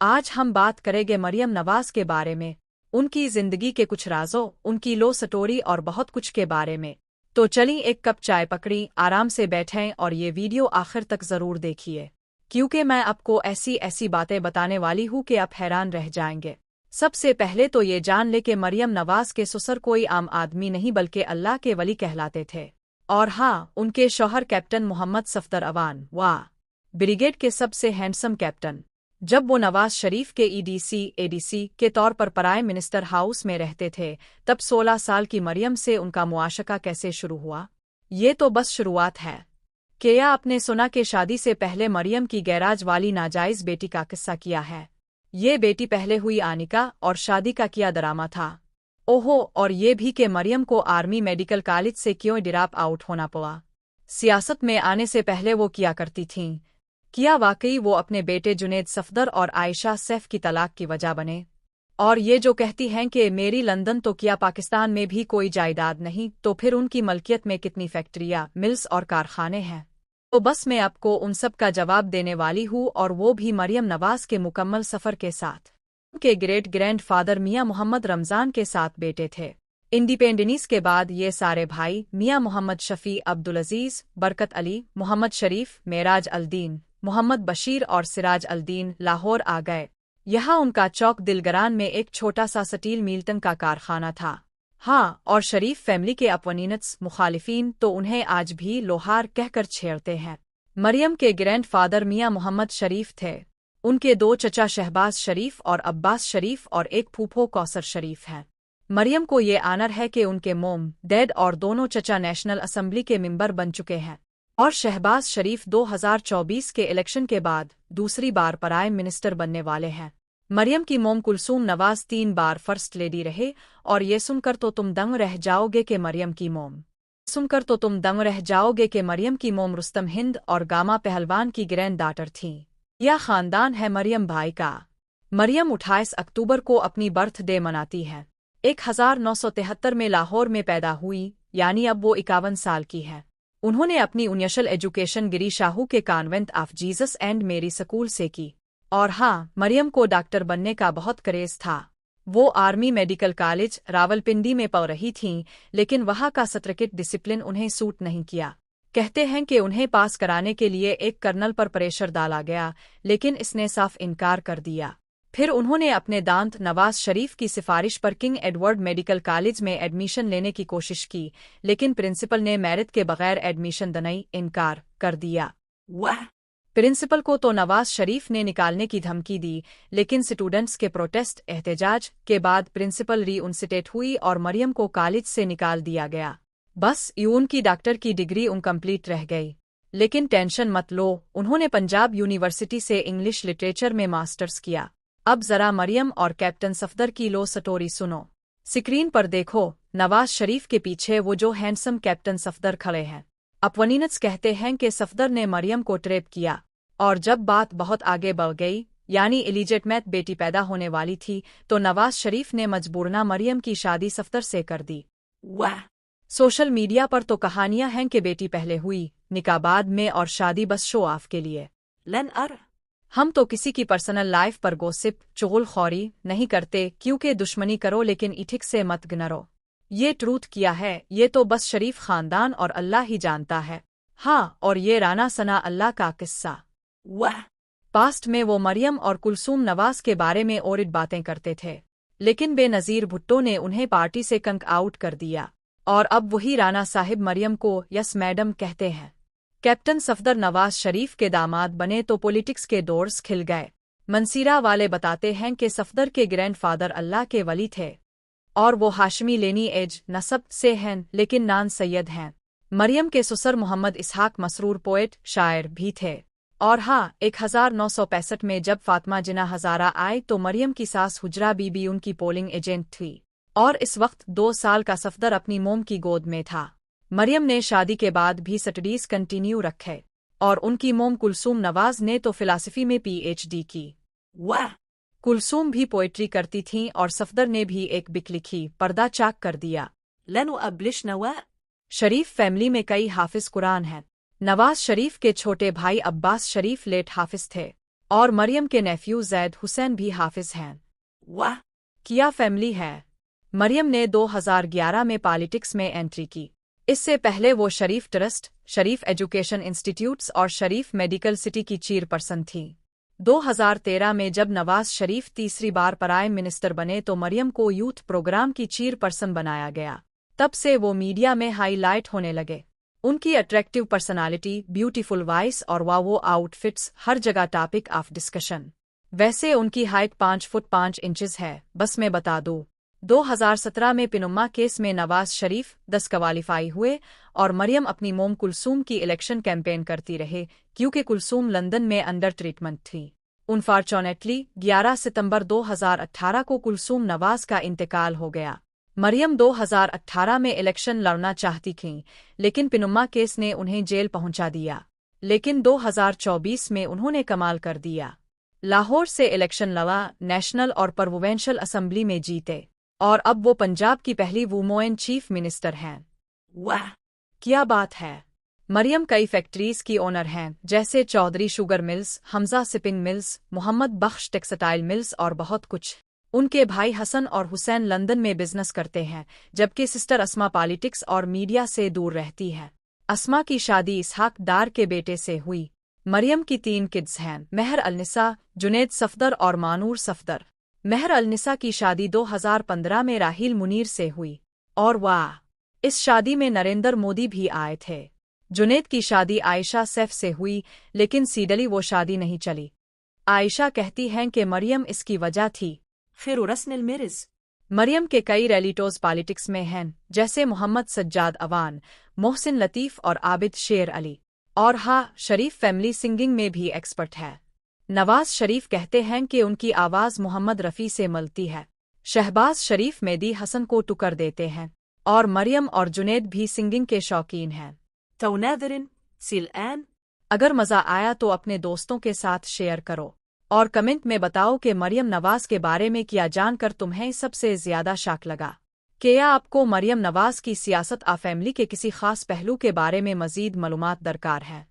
आज हम बात करेंगे मरियम नवाज के बारे में, उनकी जिंदगी के कुछ राजों, उनकी लो स्टोरी और बहुत कुछ के बारे में। तो चलिए एक कप चाय पकड़ी, आराम से बैठें और ये वीडियो आखिर तक जरूर देखिए, क्योंकि मैं आपको ऐसी ऐसी बातें बताने वाली हूँ कि आप हैरान रह जाएंगे। सबसे पहले तो ये जान ले कि मरियम नवाज के ससुर कोई आम आदमी नहीं बल्कि अल्लाह के वली कहलाते थे। और हाँ, उनके शौहर कैप्टन मोहम्मद सफदर अवान, वाह, ब्रिगेड के सबसे हैंडसम कैप्टन। जब वो नवाज शरीफ के एडीसी के तौर पर प्राइम मिनिस्टर हाउस में रहते थे, तब 16 साल की मरियम से उनका मुआशका कैसे शुरू हुआ, ये तो बस शुरुआत है। क्या आपने सुना कि शादी से पहले मरियम की गैराज वाली नाजायज बेटी का किस्सा किया है? ये बेटी पहले हुई आनिका और शादी का किया ड्रामा था। ओहो, और ये भी कि मरियम को आर्मी मेडिकल कॉलेज से क्यों ड्रॉप आउट होना पड़ा। सियासत में आने से पहले वो किया करती थीं। क्या वाकई वो अपने बेटे जुनेद सफदर और आयशा सैफ की तलाक की वजह बने? और ये जो कहती हैं कि मेरी लंदन, तो क्या पाकिस्तान में भी कोई जायदाद नहीं, तो फिर उनकी मलकियत में कितनी फैक्ट्रियाँ, मिल्स और कारखाने हैं? तो बस मैं आपको उन सब का जवाब देने वाली हूँ, और वो भी मरियम नवाज के मुकम्मल सफ़र के साथ। उनके ग्रेट ग्रैंड फादर मियाँ मोहम्मद रमज़ान के 7 बेटे थे। इंडिपेंडेंस के बाद ये सारे भाई मियाँ मोहम्मद शफी, अब्दुल अजीज, बरकत अली, मोहम्मद शरीफ, मेराज अल-दीन, मोहम्मद बशीर और सिराज अल-दीन लाहौर आ गए। यहाँ उनका चौक दिलगरान में एक छोटा सा स्टील मिल्टन का कारखाना था। हाँ, और शरीफ फैमिली के अपवनीनट्स मुखालिफिन तो उन्हें आज भी लोहार कहकर छेड़ते हैं। मरियम के ग्रैंड फादर मियाँ मोहम्मद शरीफ थे। उनके 2 चचा शहबाज शरीफ और अब्बास शरीफ और एक फूफो कौसर शरीफ हैं। मरियम को ये आनर है कि उनके मोम, डैड और दोनों चचा नेशनल असेंबली के मेंबर बन चुके हैं, और शहबाज शरीफ 2024 के इलेक्शन के बाद दूसरी बार प्राइम मिनिस्टर बनने वाले हैं। मरियम की मोम कुलसूम नवाज 3 बार फर्स्ट लेडी रहे, और ये सुनकर तो तुम दंग रह जाओगे कि मरियम की मोम रुस्तम हिंद और गामा पहलवान की ग्रैंड डॉटर थीं। यह खानदान है मरियम भाई का। मरियम 28 अक्टूबर को अपनी बर्थडे मनाती है। 1973 में लाहौर में पैदा हुई, यानी अब वो 51 साल की है। उन्होंने अपनी इनिशियल एजुकेशन गिरी शाहू के कॉन्वेंट ऑफ जीसस एंड मेरी स्कूल से की। और हाँ, मरियम को डॉक्टर बनने का बहुत क्रेज था। वो आर्मी मेडिकल कॉलेज रावलपिंडी में पढ़ रही थीं, लेकिन वहाँ का स्ट्रिक्ट डिसिप्लिन उन्हें सूट नहीं किया। कहते हैं कि उन्हें पास कराने के लिए एक कर्नल पर प्रेशर डाला गया, लेकिन इसने साफ इनकार कर दिया। फिर उन्होंने अपने दांत नवाज शरीफ की सिफारिश पर किंग एडवर्ड मेडिकल कॉलेज में एडमिशन लेने की कोशिश की, लेकिन प्रिंसिपल ने मेरिट के बगैर एडमिशन देने इनकार कर दिया। प्रिंसिपल को तो नवाज शरीफ ने निकालने की धमकी दी, लेकिन स्टूडेंट्स के प्रोटेस्ट एहतजाज के बाद प्रिंसिपल रीइंस्टेट हुई और मरियम को कॉलेज से निकाल दिया गया। बस यून की डॉक्टर की डिग्री इनकम्प्लीट रह गई। लेकिन टेंशन मत लो, उन्होंने पंजाब यूनिवर्सिटी से इंग्लिश लिटरेचर में मास्टर्स किया। अब जरा मरियम और कैप्टन सफदर की लो स्टोरी सुनो। स्क्रीन पर देखो, नवाज शरीफ के पीछे वो जो हैंडसम कैप्टन सफदर खड़े हैं। अपवनीनट्स कहते हैं कि सफदर ने मरियम को ट्रेप किया, और जब बात बहुत आगे बढ़ गई, यानी इलीजिटमेट बेटी पैदा होने वाली थी, तो नवाज शरीफ ने मजबूरना मरियम की शादी सफदर से कर दी। सोशल मीडिया पर तो कहानियां हैं कि बेटी पहले हुई, निकाह बाद में, और शादी बस शो ऑफ के लिए। हम तो किसी की पर्सनल लाइफ पर गोसिप चुगलखोरी नहीं करते, क्योंकि दुश्मनी करो लेकिन इथिक से मत गिनरो। ये ट्रूथ किया है, ये तो बस शरीफ खानदान और अल्लाह ही जानता है। हाँ, और ये राना सना अल्लाह का किस्सा। पास्ट में वो मरियम और कुलसूम नवाज के बारे में औरित बातें करते थे, लेकिन बेनज़ीर भुट्टो ने उन्हें पार्टी से कंक आउट कर दिया, और अब वही राना साहिब मरियम को यस मैडम कहते हैं। कैप्टन सफदर नवाज शरीफ के दामाद बने तो पॉलिटिक्स के डोर्स खिल गए। मंसीरा वाले बताते हैं कि सफदर के ग्रैंड फादर अल्लाह के वली थे, और वो हाशमी लेनी एज नसब से हैं, लेकिन नान सैयद हैं। मरियम के ससुर मोहम्मद इसहाक मसरूर पोएट शायर भी थे। और हाँ, 1965 में जब फातिमा जिन्ना हजारा आई तो मरियम की सास हुजरा बीबी उनकी पोलिंग एजेंट थी, और इस वक्त 2 साल का सफदर अपनी मोम की गोद में था। मरियम ने शादी के बाद भी स्टडीज कंटिन्यू रखे, और उनकी मोम कुलसूम नवाज ने तो फिलॉसफी में PhD की। कुलसूम भी पोइट्री करती थीं, और सफदर ने भी एक बिक लिखी, पर्दा चाक कर दिया। शरीफ फैमिली में कई हाफिज कुरान हैं। नवाज शरीफ के छोटे भाई अब्बास शरीफ लेट हाफिज थे, और मरियम के नेफ्यू जैद हुसैन भी हाफिज हैं। वाह, क्या फैमिली है। मरियम ने 2011 में पॉलिटिक्स में एंट्री की। इससे पहले वो शरीफ ट्रस्ट, शरीफ एजुकेशन इंस्टीट्यूट्स और शरीफ मेडिकल सिटी की चेयरपर्सन थी। 2013 में जब नवाज शरीफ तीसरी बार प्राइम मिनिस्टर बने तो मरियम को यूथ प्रोग्राम की चेयरपर्सन बनाया गया। तब से वो मीडिया में हाईलाइट होने लगे। उनकी अट्रैक्टिव पर्सनालिटी, ब्यूटीफुल वॉइस और वो आउटफिट्स हर जगह टॉपिक ऑफ डिस्कशन। वैसे उनकी हाइट 5 फुट 5 इंचेस है। बस मैं बता दूं, 2017 में पिनुमा केस में नवाज शरीफ डिस्क्वालीफाई हुए और मरियम अपनी मोम कुलसूम की इलेक्शन कैंपेन करती रहे क्योंकि कुलसूम लंदन में अंडर ट्रीटमेंट थी। अनफॉर्चुनेटली 11 सितंबर 2018 को कुलसूम नवाज का इंतकाल हो गया। मरियम 2018 में इलेक्शन लड़ना चाहती थीं, लेकिन पिनुमा केस ने उन्हें जेल पहुंचा दिया। लेकिन 2024 में उन्होंने कमाल कर दिया। लाहौर से इलेक्शन लड़ा, नेशनल और प्रोविंशियल असेंबली में जीते और अब वो पंजाब की पहली वुमेन चीफ मिनिस्टर हैं। वाह, क्या बात है। मरियम कई फैक्ट्रीज की ओनर हैं, जैसे Chaudhry sugar mills, Hamza shipping mills, Mohammad Bakhsh textile mills और बहुत कुछ। उनके भाई हसन और हुसैन लंदन में बिजनेस करते हैं, जबकि सिस्टर अस्मा पॉलिटिक्स और मीडिया से दूर रहती है। अस्मा की शादी इसहाक डार के बेटे से हुई। मरियम की 3 किड्स हैं, महर अलनिसा, जुनैद सफदर और मानूर सफदर। महर अलनिसा की शादी 2015 में राहिल मुनीर से हुई और वाह, इस शादी में नरेंद्र मोदी भी आए थे। जुनैद की शादी आयशा सैफ से हुई, लेकिन सीडली वो शादी नहीं चली। आयशा कहती हैं कि मरियम इसकी वजह थी। फिर रस्नल मेरिज। मरियम के कई रिलेटिव्स पॉलिटिक्स में हैं, जैसे मोहम्मद सज्जाद अवान, मोहसिन लतीफ़ और आबिद शेर अली। और हाँ, शरीफ फैमिली सिंगिंग में भी एक्सपर्ट है। नवाज शरीफ कहते हैं कि उनकी आवाज़ मोहम्मद रफ़ी से मिलती है। शहबाज शरीफ मेहदी हसन को टुकर देते हैं और मरियम और जुनैद भी सिंगिंग के शौकीन हैं। तो नादरिन सिलआन, अगर मज़ा आया तो अपने दोस्तों के साथ शेयर करो और कमेंट में बताओ कि मरियम नवाज के बारे में क्या जानकर तुम्हें सबसे ज़्यादा शॉक लगा। क्या आपको मरियम नवाज की सियासत और फैमिली के किसी खास पहलू के बारे में मज़ीद मालूमात दरकार है?